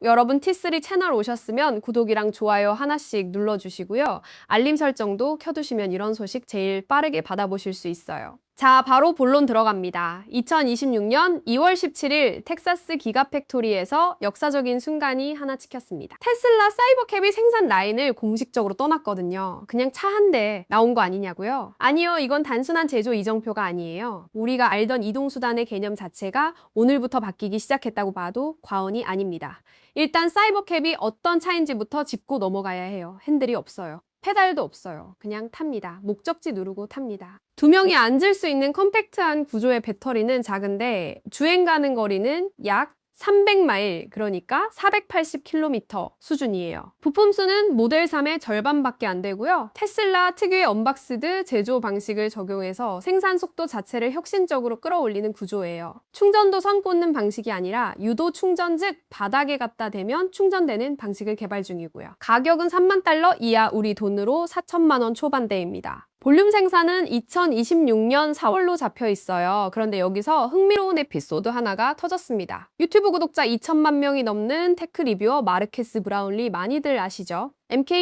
여러분 T3 채널 오셨으면 구독이랑 좋아요 하나씩 눌러주시고요. 알림 설정도 켜두시면 이런 소식 제일 빠르게 받아보실 수 있어요. 자, 바로 본론 들어갑니다. 2026년 2월 17일 텍사스 기가팩토리에서 역사적인 순간이 하나 찍혔습니다. 테슬라 사이버캡이 생산 라인을 공식적으로 떠났거든요. 그냥 차 한 대 나온 거 아니냐고요? 아니요, 이건 단순한 제조 이정표가 아니에요. 우리가 알던 이동수단의 개념 자체가 오늘부터 바뀌기 시작했다고 봐도 과언이 아닙니다. 일단 사이버캡이 어떤 차인지부터 짚고 넘어가야 해요. 핸들이 없어요. 페달도 없어요. 그냥 탑니다. 목적지 누르고 탑니다. 두 명이 앉을 수 있는 컴팩트한 구조의 배터리는 작은데 주행 가는 거리는 약 300마일, 그러니까 480km 수준이에요. 부품 수는 모델 3의 절반밖에 안 되고요. 테슬라 특유의 언박스드 제조 방식을 적용해서 생산 속도 자체를 혁신적으로 끌어올리는 구조예요. 충전도 선 꽂는 방식이 아니라 유도 충전, 즉 바닥에 갖다 대면 충전되는 방식을 개발 중이고요. 가격은 3만 달러 이하, 우리 돈으로 4천만 원 초반대입니다. 볼륨 생산은 2026년 4월로 잡혀 있어요. 그런데 여기서 흥미로운 에피소드 하나가 터졌습니다. 유튜브 구독자 2천만 명이 넘는 테크 리뷰어 마르케스 브라운리, 많이들 아시죠?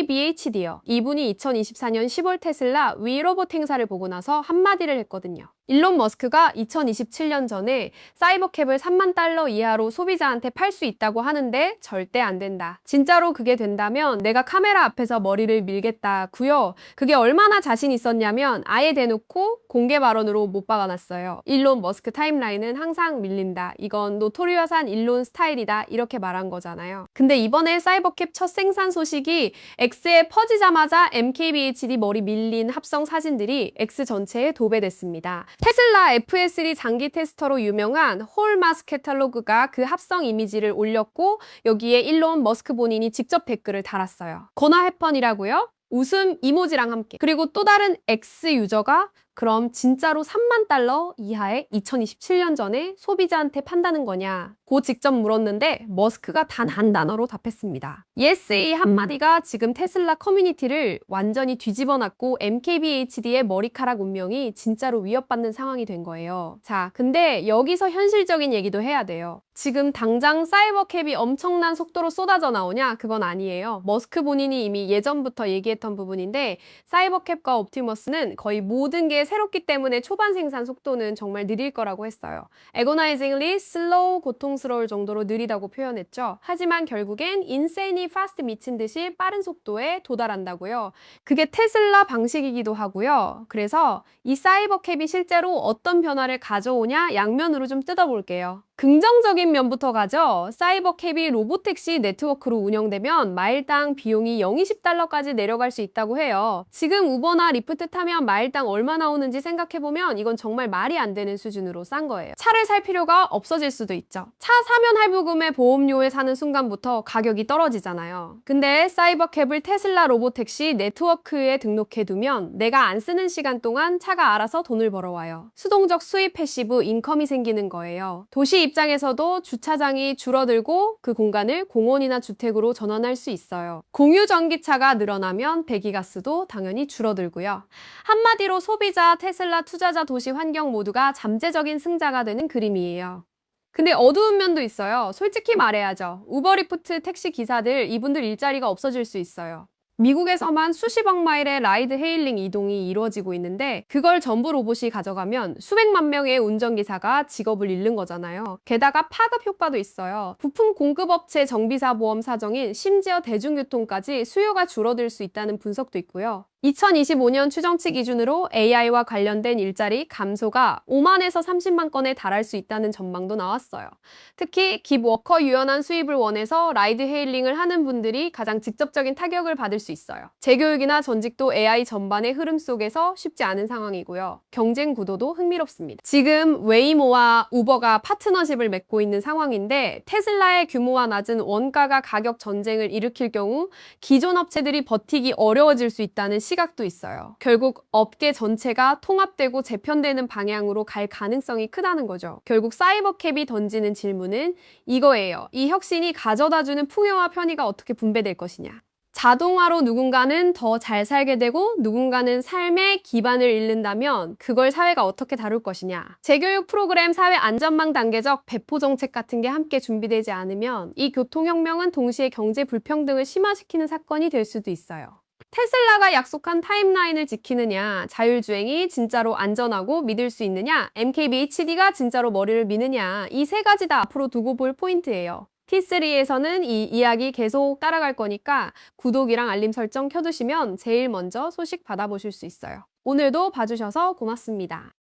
MKBHD요. 이분이 2024년 10월 테슬라 위 로봇 행사를 보고 나서 한마디를 했거든요. 일론 머스크가 2027년 전에 사이버캡을 3만 달러 이하로 소비자한테 팔 수 있다고 하는데 절대 안 된다. 진짜로 그게 된다면 내가 카메라 앞에서 머리를 밀겠다고요. 그게 얼마나 자신 있었냐면 아예 대놓고 공개 발언으로 못 박아놨어요. 일론 머스크 타임라인은 항상 밀린다. 이건 노토리어스한 일론 스타일이다. 이렇게 말한 거잖아요. 근데 이번에 사이버캡 첫 생산 소식이 X에 퍼지자마자 MKBHD 머리 밀린 합성 사진들이 X 전체에 도배됐습니다. 테슬라 FS3 장기 테스터로 유명한 홀 마스케탈로그가 그 합성 이미지를 올렸고 여기에 일론 머스크 본인이 직접 댓글을 달았어요. 거나 해펀이라고요? 웃음 이모지랑 함께. 그리고 또 다른 X 유저가 그럼 진짜로 3만 달러 이하의 2027년 전에 소비자한테 판다는 거냐? 고 직접 물었는데 머스크가 단 한 단어로 답했습니다. Yes, 이 한마디가 지금 테슬라 커뮤니티를 완전히 뒤집어놨고 MKBHD의 머리카락 운명이 진짜로 위협받는 상황이 된 거예요. 자, 근데 여기서 현실적인 얘기도 해야 돼요. 지금 당장 사이버캡이 엄청난 속도로 쏟아져 나오냐? 그건 아니에요. 머스크 본인이 이미 예전부터 얘기했던 부분인데 사이버캡과 옵티머스는 거의 모든 게 새롭기 때문에 초반 생산 속도는 정말 느릴 거라고 했어요. agonizingly slow, 고통스러울 정도로 느리다고 표현했죠. 하지만 결국엔 insanely fast, 미친 듯이 빠른 속도에 도달한다고요. 그게 테슬라 방식이기도 하고요. 그래서 이 사이버캡이 실제로 어떤 변화를 가져오냐 양면으로 좀 뜯어볼게요. 긍정적인 면부터 가죠. 사이버캡이 로보택시 네트워크로 운영되면 마일당 비용이 0.20달러까지 내려갈 수 있다고 해요. 지금 우버나 리프트 타면 마일당 얼마 나오는지 생각해보면 이건 정말 말이 안 되는 수준으로 싼 거예요. 차를 살 필요가 없어질 수도 있죠. 차 사면 할부금에 보험료에 사는 순간부터 가격이 떨어지잖아요. 근데 사이버캡을 테슬라 로보택시 네트워크에 등록해두면 내가 안 쓰는 시간 동안 차가 알아서 돈을 벌어와요. 수동적 수입 패시브 인컴이 생기는 거예요. 도시 입장에서도 주차장이 줄어들고 그 공간을 공원이나 주택으로 전환할 수 있어요. 공유 전기차가 늘어나면 배기가스도 당연히 줄어들고요. 한마디로 소비자, 테슬라, 투자자, 도시 환경 모두가 잠재적인 승자가 되는 그림이에요. 근데 어두운 면도 있어요. 솔직히 말해야죠. 우버리프트 택시 기사들, 이분들 일자리가 없어질 수 있어요. 미국에서만 수십억 마일의 라이드 헤일링 이동이 이루어지고 있는데 그걸 전부 로봇이 가져가면 수백만 명의 운전기사가 직업을 잃는 거잖아요. 게다가 파급 효과도 있어요. 부품 공급업체 정비사 보험 사정인 심지어 대중교통까지 수요가 줄어들 수 있다는 분석도 있고요. 2025년 추정치 기준으로 AI와 관련된 일자리 감소가 5만에서 30만 건에 달할 수 있다는 전망도 나왔어요. 특히 깁워커 유연한 수입을 원해서 라이드 헤일링을 하는 분들이 가장 직접적인 타격을 받을 수 있어요. 재교육이나 전직도 AI 전반의 흐름 속에서 쉽지 않은 상황이고요. 경쟁 구도도 흥미롭습니다. 지금 웨이모와 우버가 파트너십을 맺고 있는 상황인데 테슬라의 규모와 낮은 원가가 가격 전쟁을 일으킬 경우 기존 업체들이 버티기 어려워질 수 있다는 시각도 있어요. 결국 업계 전체가 통합되고 재편되는 방향으로 갈 가능성이 크다는 거죠. 결국 사이버캡이 던지는 질문은 이거예요. 이 혁신이 가져다주는 풍요와 편의가 어떻게 분배될 것이냐. 자동화로 누군가는 더 잘 살게 되고 누군가는 삶의 기반을 잃는다면 그걸 사회가 어떻게 다룰 것이냐. 재교육 프로그램 사회 안전망 단계적 배포 정책 같은 게 함께 준비되지 않으면 이 교통혁명은 동시에 경제 불평등을 심화시키는 사건이 될 수도 있어요. 테슬라가 약속한 타임라인을 지키느냐, 자율주행이 진짜로 안전하고 믿을 수 있느냐, MKBHD가 진짜로 머리를 미느냐, 이 세 가지 다 앞으로 두고 볼 포인트예요. T3에서는 이 이야기 계속 따라갈 거니까 구독이랑 알림 설정 켜두시면 제일 먼저 소식 받아보실 수 있어요. 오늘도 봐주셔서 고맙습니다.